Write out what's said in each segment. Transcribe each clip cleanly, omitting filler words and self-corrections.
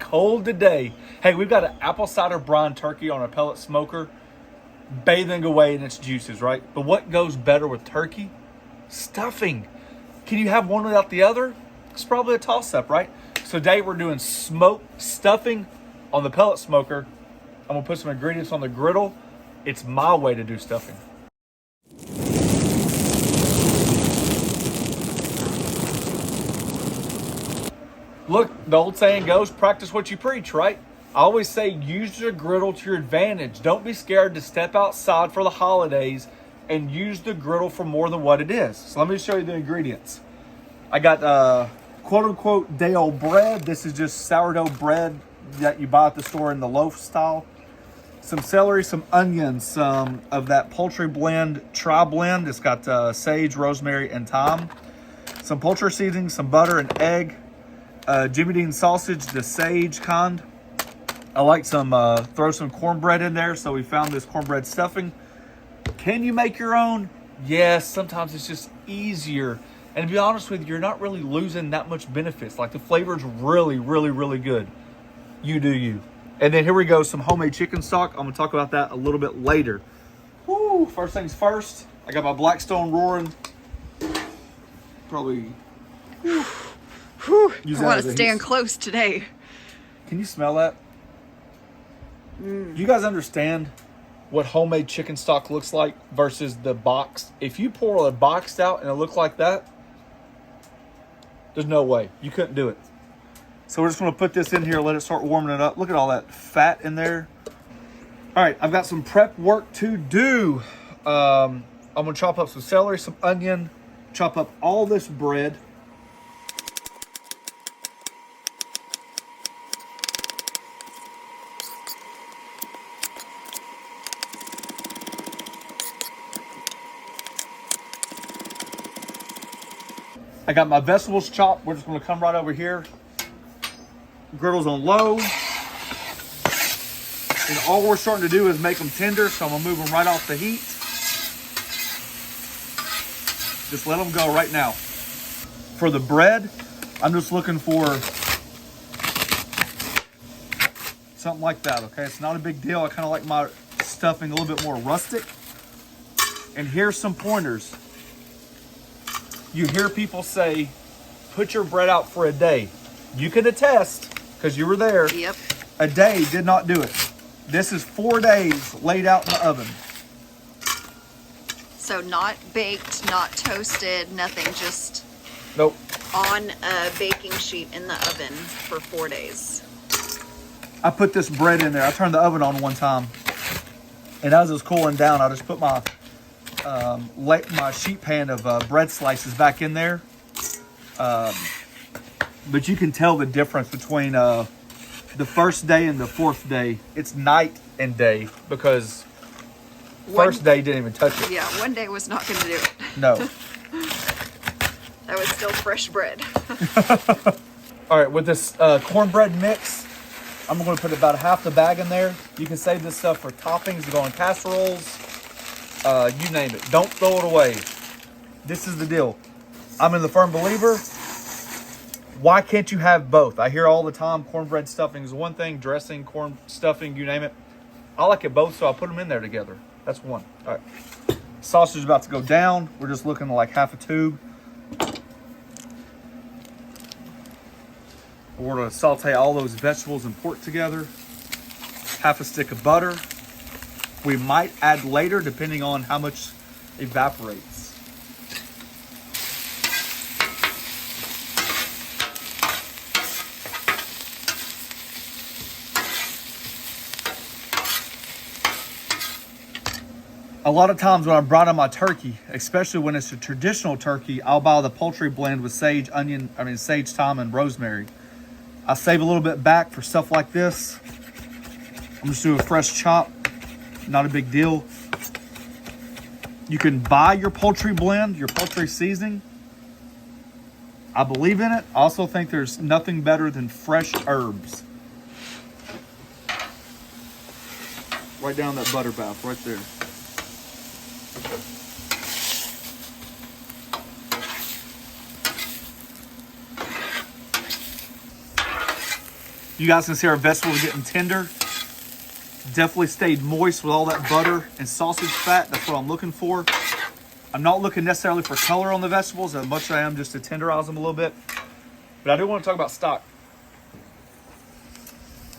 cold today. Hey, we've got an apple cider brine turkey on a pellet smoker, bathing away in its juices, right? But what goes better with turkey? Stuffing. Can you have one without the other? It's probably a toss-up, right? So today we're doing smoked stuffing on the pellet smoker. I'm gonna put some ingredients on the griddle. It's my way to do stuffing. Look, the old saying goes, practice what you preach, right? I always say use your griddle to your advantage. Don't be scared to step outside for the holidays and use the griddle for more than what it is. So let me show you the ingredients. I got quote-unquote day-old bread. This is just sourdough bread that you buy at the store in the loaf style. Some celery, some onions, some of that poultry blend, tri-blend. It's got sage, rosemary, and thyme. Some poultry seasoning, some butter, and egg. Jimmy Dean sausage, the sage kind. I like some, throw some cornbread in there. So we found this cornbread stuffing. Can you make your own? Yes, sometimes it's just easier. And to be honest with you, you're not really losing that much benefits. Like the flavor's really, really, really good. You do you. And then here we go, some homemade chicken stock. I'm gonna talk about that a little bit later. Woo, first things first, I got my blackstone roaring. Probably. Whew, I want to stand close today. Can you smell that? You guys understand what homemade chicken stock looks like versus the box? If you pour a boxed out and it looks like that, there's no way. You couldn't do it. So we're just going to put this in here, let it start warming it up. Look at all that fat in there. All right, I've got some prep work to do. I'm going to chop up some celery, some onion, chop up all this bread. I got my vegetables chopped. We're just going to come right over here. Griddle's on low. And all we're starting to do is make them tender, so I'm going to move them right off the heat. Just let them go right now. For the bread, I'm just looking for something like that, okay? It's not a big deal. I kind of like my stuffing a little bit more rustic. And here's some pointers. You hear people say, put your bread out for a day. You can attest, because you were there. Yep. A day did not do it. This is 4 days laid out in the oven. So not baked, not toasted, nothing, just Nope. on a baking sheet in the oven for 4 days. I put this bread in there. I turned the oven on one time. And as it was cooling down, I just put my my sheet pan of bread slices back in there. But you can tell the difference between the first day and the fourth day. It's night and day because first day didn't even touch it. Yeah, one day was not going to do it. No. That was still fresh bread. All right, with this cornbread mix, I'm going to put about half the bag in there. You can save this stuff for toppings to go on casseroles. You name it. Don't throw it away. This is the deal. I'm in the firm believer. Why can't you have both? I hear all the time cornbread stuffing is one thing, dressing, corn stuffing, you name it. I like it both, so I put them in there together. That's one. All right. Sausage is about to go down. We're just looking like half a tube. We're going to saute all those vegetables and pork together. Half a stick of butter. We might add later depending on how much evaporates. A lot of times when I'm broiling my turkey, especially when it's a traditional turkey, I'll buy the poultry blend with sage, sage, thyme, and rosemary. I save a little bit back for stuff like this. I'm just doing a fresh chop. Not a big deal. You can buy your poultry blend, your poultry seasoning. I believe in it. I also think there's nothing better than fresh herbs. Right down that butter bath, right there. You guys can see our vegetables getting tender. Definitely stayed moist with all that butter and sausage fat. That's what I'm looking for. I'm not looking necessarily for color on the vegetables as much as I am just to tenderize them a little bit. But I do want to talk about stock.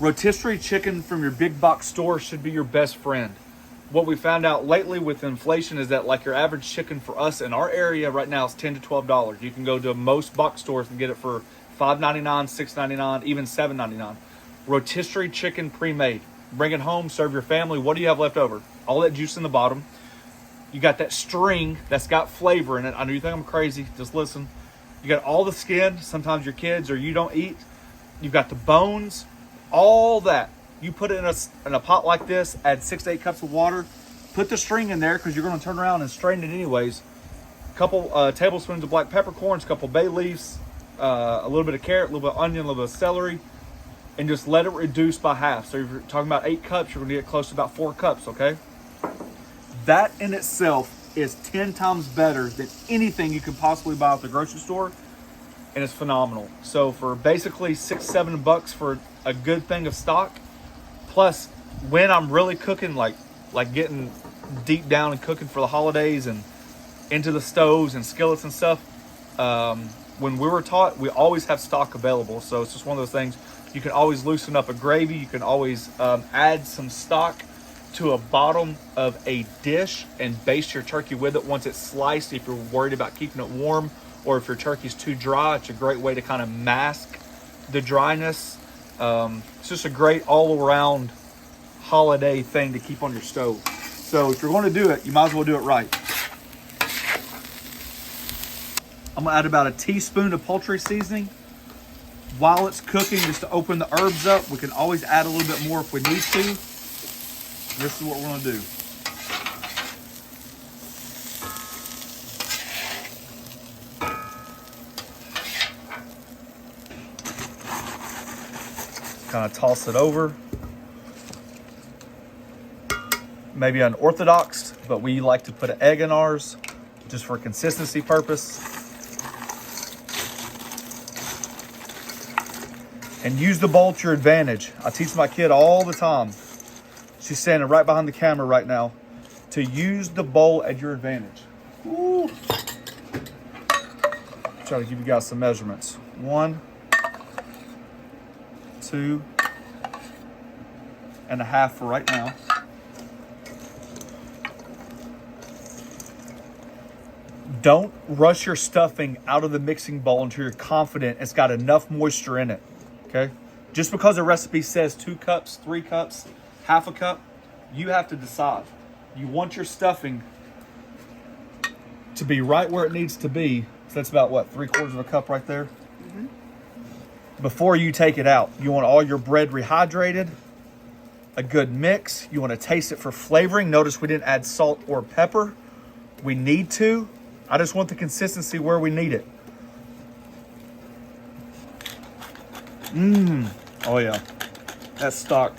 Rotisserie chicken from your big box store should be your best friend. What we found out lately with inflation is that like your average chicken for us in our area right now is $10 to $12. You can go to most box stores and get it for $5.99, $6.99, even $7.99. Rotisserie chicken pre-made. Bring it home, serve your family. What do you have left over? All that juice in the bottom. You got that string that's got flavor in it. I know you think I'm crazy. Just listen. You got all the skin. Sometimes your kids or you don't eat. You've got the bones. All that. You put it in a pot like this, add 6 to 8 cups of water, put the string in there because you're going to turn around and strain it anyways. A couple tablespoons of black peppercorns, a couple bay leaves, a little bit of carrot, a little bit of onion, a little bit of celery, and just let it reduce by half. So if you're talking about 8 cups, you're going to get close to about 4 cups, okay? That in itself is 10 times better than anything you can possibly buy at the grocery store, and it's phenomenal. So for basically $6-7 for a good thing of stock, plus, when I'm really cooking, like getting deep down and cooking for the holidays and into the stoves and skillets and stuff, when we were taught, we always have stock available. So it's just one of those things. You can always loosen up a gravy. You can always add some stock to a bottom of a dish and baste your turkey with it once it's sliced. If you're worried about keeping it warm or if your turkey's too dry, it's a great way to kind of mask the dryness. It's just a great all-around holiday thing to keep on your stove. So if you're going to do it, you might as well do it right. I'm going to add about a teaspoon of poultry seasoning. While it's cooking, just to open the herbs up, we can always add a little bit more if we need to. This is what we're going to do. Kind of toss it over. Maybe unorthodox, but we like to put an egg in ours just for consistency purpose. And use the bowl to your advantage. I teach my kid all the time. She's standing right behind the camera right now. To use the bowl at your advantage. Ooh. Try to give you guys some measurements. 1, 2.5 for right now. Don't rush your stuffing out of the mixing bowl until you're confident it's got enough moisture in it, okay? Just because a recipe says 2 cups, 3 cups, half a cup, you have to decide. You want your stuffing to be right where it needs to be. So that's about what, 3/4 cup right there? Mm-hmm. Before you take it out, you want all your bread rehydrated, a good mix. You want to taste it for flavoring. Notice we didn't add salt or pepper. We need to. I just want the consistency where we need it. Oh yeah, that stock.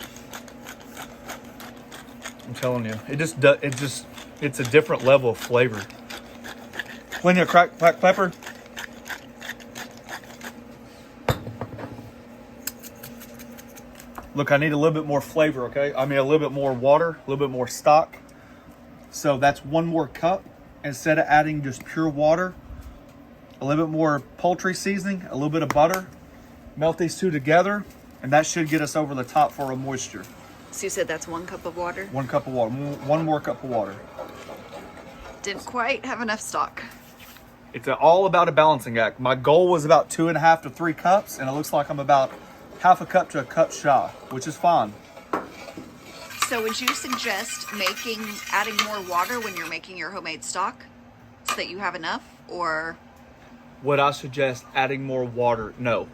I'm telling you, it's a different level of flavor. Plenty of cracked black pepper. Look, I need a little bit more flavor, okay? I mean, a little bit more water, a little bit more stock. So that's 1 more cup. Instead of adding just pure water, a little bit more poultry seasoning, a little bit of butter. Melt these two together, and that should get us over the top for a moisture. So you said that's 1 cup of water? 1 cup of water, 1 more cup of water. Didn't quite have enough stock. It's all about a balancing act. My goal was about 2.5 to 3 cups, and it looks like I'm about half a cup to a cup shy, which is fine. So would you suggest adding more water when you're making your homemade stock so that you have enough, or? Would I suggest adding more water? No.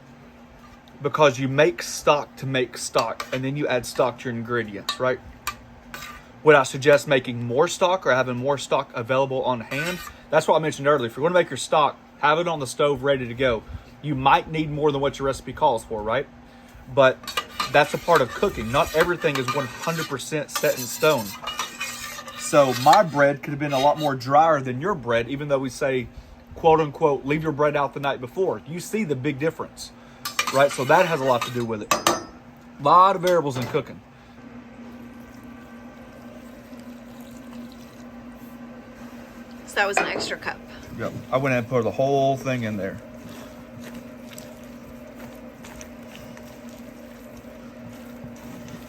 Because you make stock to make stock, and then you add stock to your ingredients, right? Would I suggest making more stock or having more stock available on hand? That's what I mentioned earlier. If you're going to make your stock, have it on the stove ready to go. You might need more than what your recipe calls for, right? But that's a part of cooking. Not everything is 100% set in stone. So my bread could have been a lot more drier than your bread, even though we say, quote unquote, leave your bread out the night before. You see the big difference, right? So that has a lot to do with it. A lot of variables in cooking. So that was an extra cup. Yep. I went ahead and put the whole thing in there.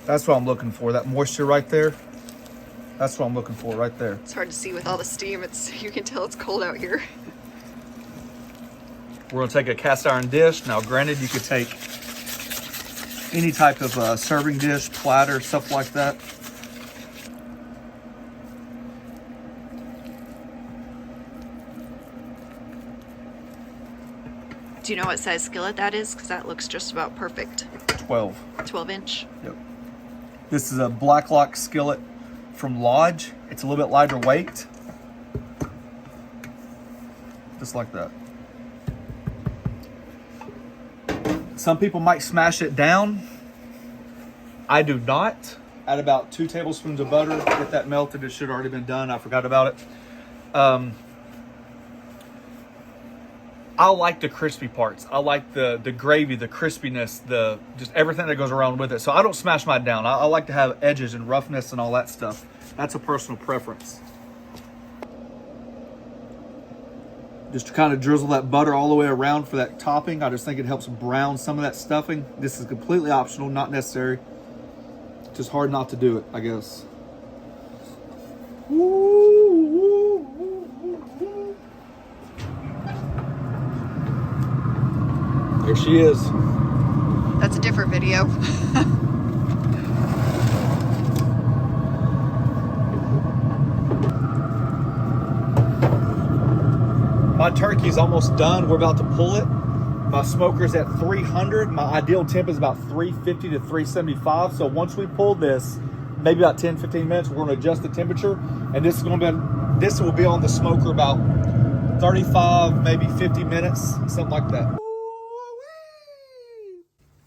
That's what I'm looking for. That moisture right there. That's what I'm looking for right there. It's hard to see with all the steam. You can tell it's cold out here. We're gonna take a cast iron dish. Now, granted, you could take any type of serving dish, platter, stuff like that. Do you know what size skillet that is? Because that looks just about perfect. 12. 12 inch. Yep. This is a black lock skillet from Lodge. It's a little bit lighter weight. Just like that. Some people might smash it down. I do not. Add about 2 tablespoons of butter. Get that melted. It should have already been done. I forgot about it. I like the crispy parts. I like the gravy, the crispiness, just everything that goes around with it. So I don't smash mine down. I like to have edges and roughness and all that stuff. That's a personal preference. Just to kind of drizzle that butter all the way around for that topping. I just think it helps brown some of that stuffing. This is completely optional, not necessary. Just hard not to do it, I guess. There she is. That's a different video. My turkey's almost done. We're about to pull it. My smoker's at 300. My ideal temp is about 350 to 375. So once we pull this, maybe about 10, 15 minutes, we're going to adjust the temperature. And this will be on the smoker about 35, maybe 50 minutes, something like that.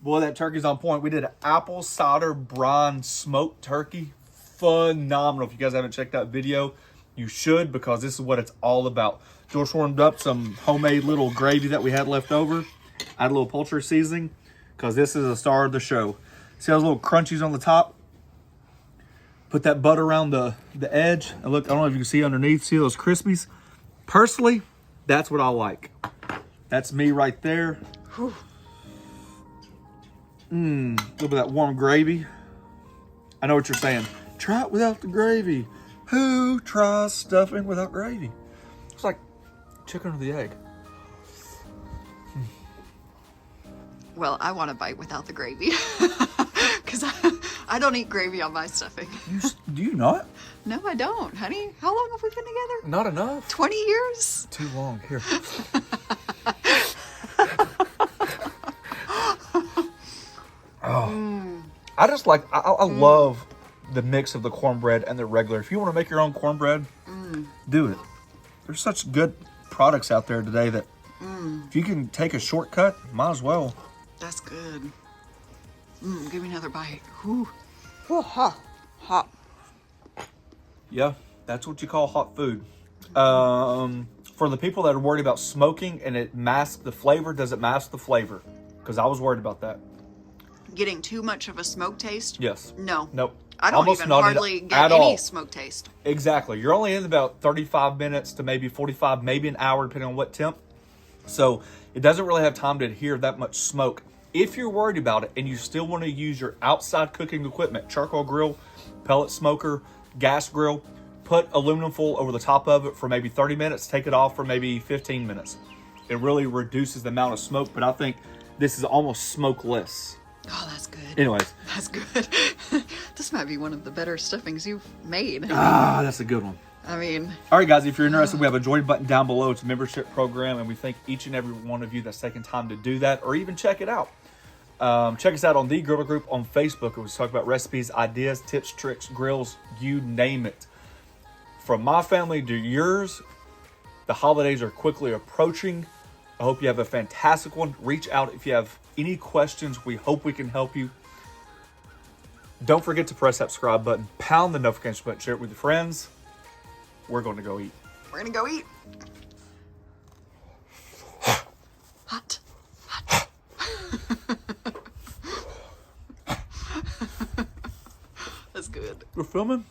Boy, that turkey's on point. We did an apple cider brine smoked turkey. Phenomenal. If you guys haven't checked that video, you should, because this is what it's all about. George warmed up some homemade little gravy that we had left over. Add a little poultry seasoning, because this is the star of the show. See those little crunchies on the top? Put that butter around the edge. And look, I don't know if you can see underneath. See those crispies? Personally, that's what I like. That's me right there. Whew. A little bit of that warm gravy. I know what you're saying. Try it without the gravy. Who tries stuffing without gravy? It's like chicken or the egg. Well, I want a bite without the gravy. Because I don't eat gravy on my stuffing. Do you not? No, I don't, honey. How long have we been together? Not enough. 20 years? Too long. Here. I just like, I love the mix of the cornbread and the regular. If you want to make your own cornbread, do it. There's such good products out there today that if you can take a shortcut, might as well. That's good. Give me another bite. Whew. Oh, hot. Yeah, that's what you call hot food. For the people that are worried about smoking and it masks the flavor, does it mask the flavor? Because I was worried about that. Getting too much of a smoke taste? Yes. No. Nope. I don't Almost even not hardly get at any all. smoke taste. Exactly. You're only in about 35 minutes to maybe 45, maybe an hour, depending on what temp. So it doesn't really have time to adhere that much smoke. If you're worried about it and you still want to use your outside cooking equipment, charcoal grill, pellet smoker, gas grill, put aluminum foil over the top of it for maybe 30 minutes, take it off for maybe 15 minutes. It really reduces the amount of smoke, but I think this is almost smokeless. Oh, that's good. Anyways. That's good. This might be one of the better stuffings you've made. Ah, that's a good one. I mean. All right, guys, if you're interested, we have a join button down below. It's a membership program, and we thank each and every one of you that's taking time to do that or even check it out. Check us out on The Griller Group on Facebook. We talk about recipes, ideas, tips, tricks, grills, you name it. From my family to yours, the holidays are quickly approaching. I hope you have a fantastic one. Reach out if you have any questions. We hope we can help you. Don't forget to press that subscribe button, pound the notification button, share it with your friends. We're going to go eat. We're going to go eat. Hot. That's good. We're filming?